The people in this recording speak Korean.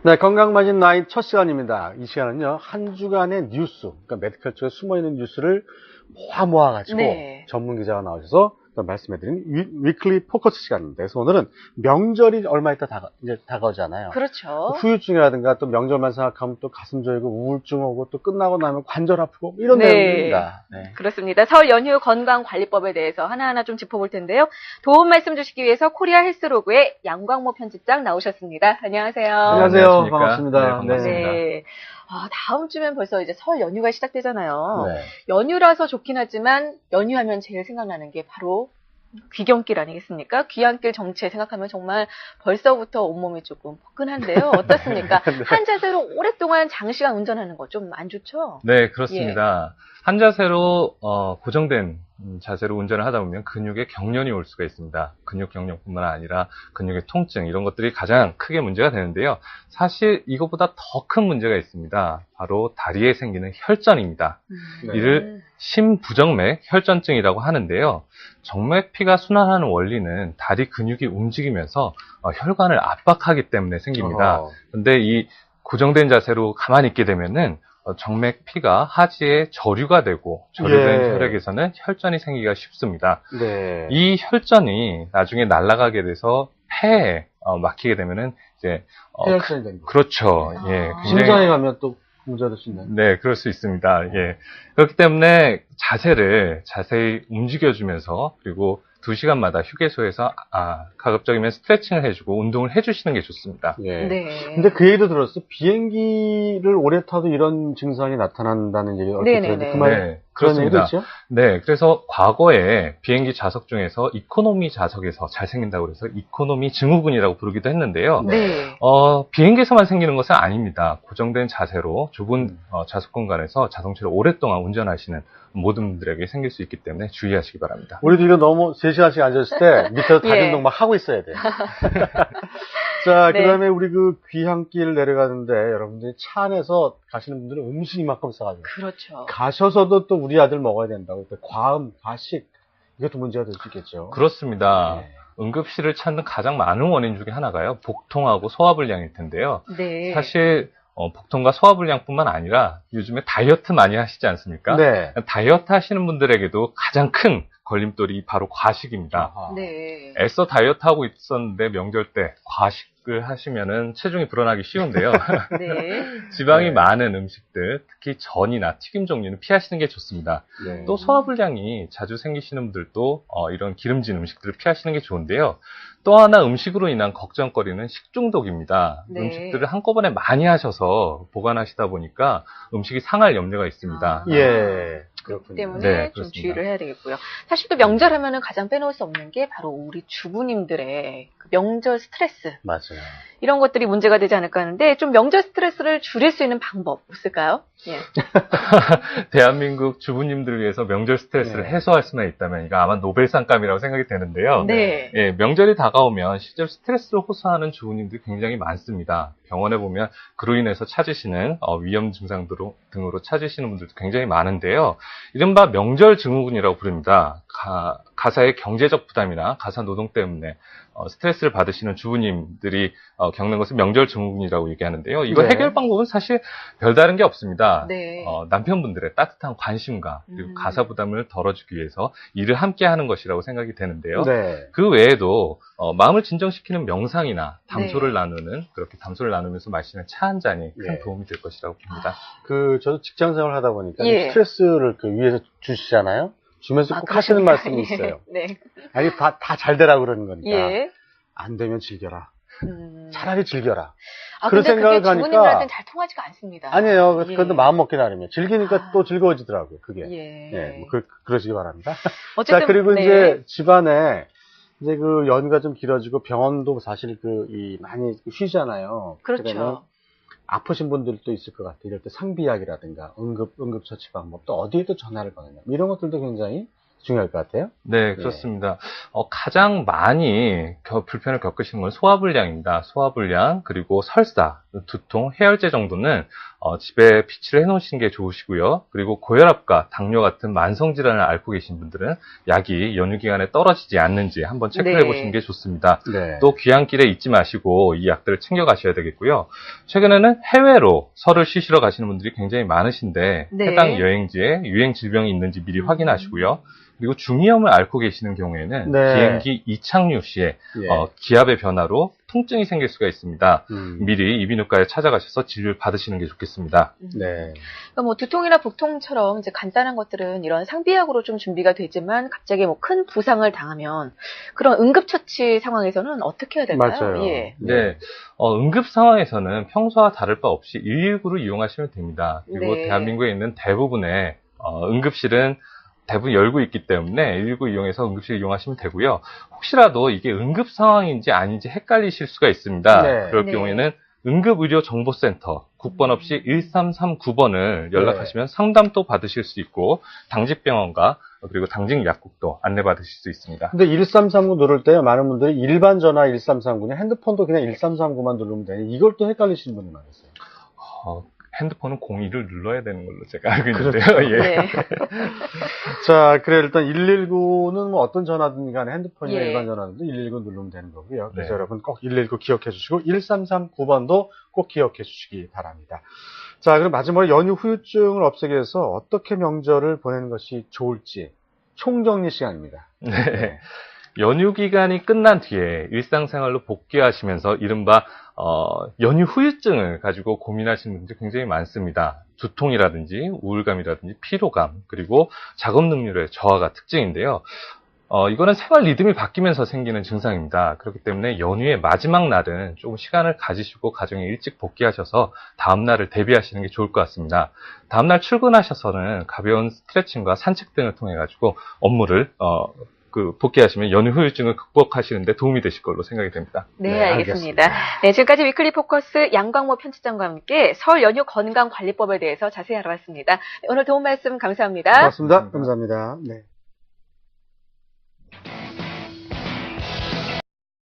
네, 건강마진 나인 첫 시간입니다. 이 시간은요, 한 주간의 뉴스, 그러니까 메디컬 쪽에 숨어있는 뉴스를 모아가지고 네. 전문 기자가 나오셔서 말씀해드린 위클리 포커스 시간입니다. 그래서 오늘은 명절이 얼마 있다 이제 다가오잖아요. 그렇죠. 후유증이라든가 또 명절만 생각하면 또 가슴 저리고 우울증 오고 또 끝나고 나면 관절 아프고 이런 네. 내용들입니다. 네. 그렇습니다. 설 연휴 건강관리법에 대해서 하나하나 좀 짚어볼 텐데요. 도움 말씀 주시기 위해서 코리아 헬스로그의 양광모 편집장 나오셨습니다. 안녕하세요. 안녕하세요. 안녕하십니까? 반갑습니다. 네, 반갑습니다. 네. 다음 주면 벌써 이제 설 연휴가 시작되잖아요. 네. 연휴라서 좋긴 하지만 연휴하면 제일 생각나는 게 바로 귀경길 아니겠습니까? 귀향길 정체 생각하면 정말 벌써부터 온몸이 조금 포근한데요. 어떻습니까? 네. 한 자세로 오랫동안 장시간 운전하는 거 좀 안 좋죠? 네, 그렇습니다. 한 자세로 고정된 자세로 운전을 하다 보면 근육에 경련이 올 수가 있습니다. 근육 경련뿐만 아니라 근육의 통증 이런 것들이 가장 크게 문제가 되는데요. 사실 이것보다 더 큰 문제가 있습니다. 바로 다리에 생기는 혈전입니다. 네. 이를 심부정맥 혈전증이라고 하는데요. 정맥피가 순환하는 원리는 다리 근육이 움직이면서 혈관을 압박하기 때문에 생깁니다. 그런데 이 고정된 자세로 가만히 있게 되면은 정맥피가 하지에 저류가 되고 저류된 예. 혈액에서는 혈전이 생기기가 쉽습니다. 네. 이 혈전이 나중에 날아가게 돼서 폐에 막히게 되면은 이제 폐혈전이 되는 거. 그렇죠. 예, 굉장히 심장에 가면 또 문제가 될 수 있나요? 네, 그럴 수 있습니다. 예. 그렇기 때문에 자세를 자세히 움직여주면서 그리고 2시간마다 휴게소에서 가급적이면 스트레칭을 해주고 운동을 해주시는 게 좋습니다. 예. 네. 근데 그 얘기도 들었어. 비행기를 오래 타도 이런 증상이 나타난다는 얘기 얼핏 들었는데 그 말, 네, 그런 얘기도 그렇습니다. 있죠? 네, 그래서 과거에 비행기 좌석 중에서 이코노미 좌석에서 잘 생긴다고 그래서 이코노미 증후군이라고 부르기도 했는데요. 네. 비행기에서만 생기는 것은 아닙니다. 고정된 자세로 좁은 좌석 공간에서 자동차를 오랫동안 운전하시는 모든 분들에게 생길 수 있기 때문에 주의하시기 바랍니다. 우리도 이거 너무 3시간씩 앉았을 때 밑에서 다리 예. 운동 막 하고 있어야 돼. 자, 네. 그 다음에 우리 그 귀향길 내려가는데 여러분들이 차 안에서 가시는 분들은 음식이 이만큼 싸가지고 그렇죠. 가셔서도 또 우리 아들 먹어야 된다고. 과음, 과식 이것도 문제가 될 수 있겠죠. 그렇습니다. 네. 응급실을 찾는 가장 많은 원인 중에 하나가요. 복통하고 소화불량일 텐데요. 네. 사실 복통과 소화불량뿐만 아니라 요즘에 다이어트 많이 하시지 않습니까? 네. 다이어트 하시는 분들에게도 가장 큰 걸림돌이 바로 과식입니다. 아하. 네. 애써 다이어트 하고 있었는데 명절 때 과식을 하시면은 체중이 불어나기 쉬운데요. 네. 지방이 네. 많은 음식들, 특히 전이나 튀김 종류는 피하시는 게 좋습니다. 네. 또 소화불량이 자주 생기시는 분들도 이런 기름진 음식들을 피하시는 게 좋은데요. 또 하나 음식으로 인한 걱정거리는 식중독입니다. 네. 음식들을 한꺼번에 많이 하셔서 보관하시다 보니까 음식이 상할 염려가 있습니다. 예. 그렇기 그렇군요. 때문에 네, 좀 그렇습니다. 주의를 해야 되겠고요. 사실 또 명절 하면은 가장 빼놓을 수 없는 게 바로 우리 주부님들의 그 명절 스트레스. 맞아요. 이런 것들이 문제가 되지 않을까 하는데 좀 명절 스트레스를 줄일 수 있는 방법 없을까요? 예. 대한민국 주부님들을 위해서 명절 스트레스를 네. 해소할 수만 있다면 이거 아마 노벨상감이라고 생각이 되는데요. 네. 예, 명절이 다가오면 실제로 스트레스를 호소하는 주부님들이 굉장히 많습니다. 병원에 보면 그로 인해서 찾으시는 위험 증상 등으로 찾으시는 분들도 굉장히 많은데요. 이른바 명절 증후군이라고 부릅니다. 가사의 경제적 부담이나 가사 노동 때문에 스트레스를 받으시는 주부님들이 겪는 것을 명절 증후군이라고 얘기하는데요. 이거 네. 해결 방법은 사실 별다른 게 없습니다. 네. 남편분들의 따뜻한 관심과 그리고 가사 부담을 덜어주기 위해서 일을 함께 하는 것이라고 생각이 되는데요. 네. 그 외에도 마음을 진정시키는 명상이나 담소를 네. 나누는 그렇게 담소를 나누면서 마시는 차 한 잔이 큰 네. 도움이 될 것이라고 봅니다. 저도 직장 생활 하다 보니까 예. 스트레스를 그 위에서 주시잖아요. 주면서 꼭 하시는 그렇습니까? 말씀이 예. 있어요. 네. 아니, 다 잘 되라고 그러는 거니까. 예. 안 되면 즐겨라. 음. 차라리 즐겨라. 아, 그런 근데 그게 생각을 하니까- 주부님들한테는 잘 통하지가 않습니다. 아니에요. 예. 그런데 마음 먹기 나름이에요. 즐기니까 아. 또 즐거워지더라고요, 그게. 예. 예, 뭐 그러시기 바랍니다. 어쨌든 자, 그리고 네. 이제 집안에 이제 그 연휴가 좀 길어지고 병원도 사실 많이 쉬잖아요. 그러면 그렇죠. 아프신 분들도 있을 것 같아요. 이럴 때 상비약이라든가 응급처치 방법, 또 어디에 또 전화를 거느냐. 이런 것들도 굉장히 중요할 것 같아요. 네, 그렇습니다. 가장 많이 불편을 겪으시는 건 소화불량입니다. 소화불량, 그리고 설사, 두통, 해열제 정도는 집에 비치를 해놓으시는 게 좋으시고요. 그리고 고혈압과 당뇨 같은 만성 질환을 앓고 계신 분들은 약이 연휴 기간에 떨어지지 않는지 한번 체크해 네. 보시는 게 좋습니다. 네. 또 귀향길에 잊지 마시고 이 약들을 챙겨 가셔야 되겠고요. 최근에는 해외로 설을 쉬시러 가시는 분들이 굉장히 많으신데 네. 해당 여행지에 유행 질병이 있는지 미리 확인하시고요. 그리고 중이염을 앓고 계시는 경우에는 네. 비행기 이착륙 시에 예. 기압의 변화로 통증이 생길 수가 있습니다. 음. 미리 이비인후과에 찾아가셔서 진료를 받으시는 게 좋겠습니다. 네. 그러니까 뭐 두통이나 복통처럼 이제 간단한 것들은 이런 상비약으로 좀 준비가 되지만 갑자기 뭐 큰 부상을 당하면 그런 응급처치 상황에서는 어떻게 해야 될까요? 맞아요. 예. 네. 응급 상황에서는 평소와 다를 바 없이 119를 이용하시면 됩니다. 그리고 네. 대한민국에 있는 대부분의 응급실은 대부분 열고 있기 때문에 119 이용해서 응급실 이용하시면 되고요. 혹시라도 이게 응급 상황인지 아닌지 헷갈리실 수가 있습니다. 네. 그럴 네. 경우에는 응급의료정보센터 국번 없이 1339번을 연락하시면 상담도 받으실 수 있고 당직병원과 그리고 당직 약국도 안내받으실 수 있습니다. 근데 1339 누를 때 많은 분들이 일반 전화 1339냐 핸드폰도 그냥 1339만 누르면 되니 이걸 또 헷갈리시는 분이 많으세요. 핸드폰은 02를 눌러야 되는 걸로 제가 알고 있는데요. 그렇죠. 예. 네. 자, 그래 일단 119는 뭐 어떤 전화든 간에 핸드폰이나 예. 일반 전화든 119 누르면 되는 거고요. 그래서 네. 여러분 꼭 119 기억해 주시고 1339번도 꼭 기억해 주시기 바랍니다. 자, 그럼 마지막으로 연휴 후유증을 없애기 위해서 어떻게 명절을 보내는 것이 좋을지 총정리 시간입니다. 네. 연휴 기간이 끝난 뒤에 일상생활로 복귀하시면서 이른바 연휴 후유증을 가지고 고민하시는 분들이 굉장히 많습니다. 두통이라든지 우울감이라든지 피로감 그리고 작업 능률의 저하가 특징인데요. 이거는 생활 리듬이 바뀌면서 생기는 증상입니다. 그렇기 때문에 연휴의 마지막 날은 조금 시간을 가지시고 가정에 일찍 복귀하셔서 다음 날을 대비하시는 게 좋을 것 같습니다. 다음 날 출근하셔서는 가벼운 스트레칭과 산책 등을 통해 가지고 업무를 복귀하시면 연휴 후유증을 극복하시는데 도움이 되실 걸로 생각이 됩니다. 네, 네, 알겠습니다. 알겠습니다. 네, 지금까지 위클리 포커스 양광모 편집장과 함께 설 연휴 건강관리법에 대해서 자세히 알아봤습니다. 오늘 도움 말씀 감사합니다. 고맙습니다. 감사합니다. 네.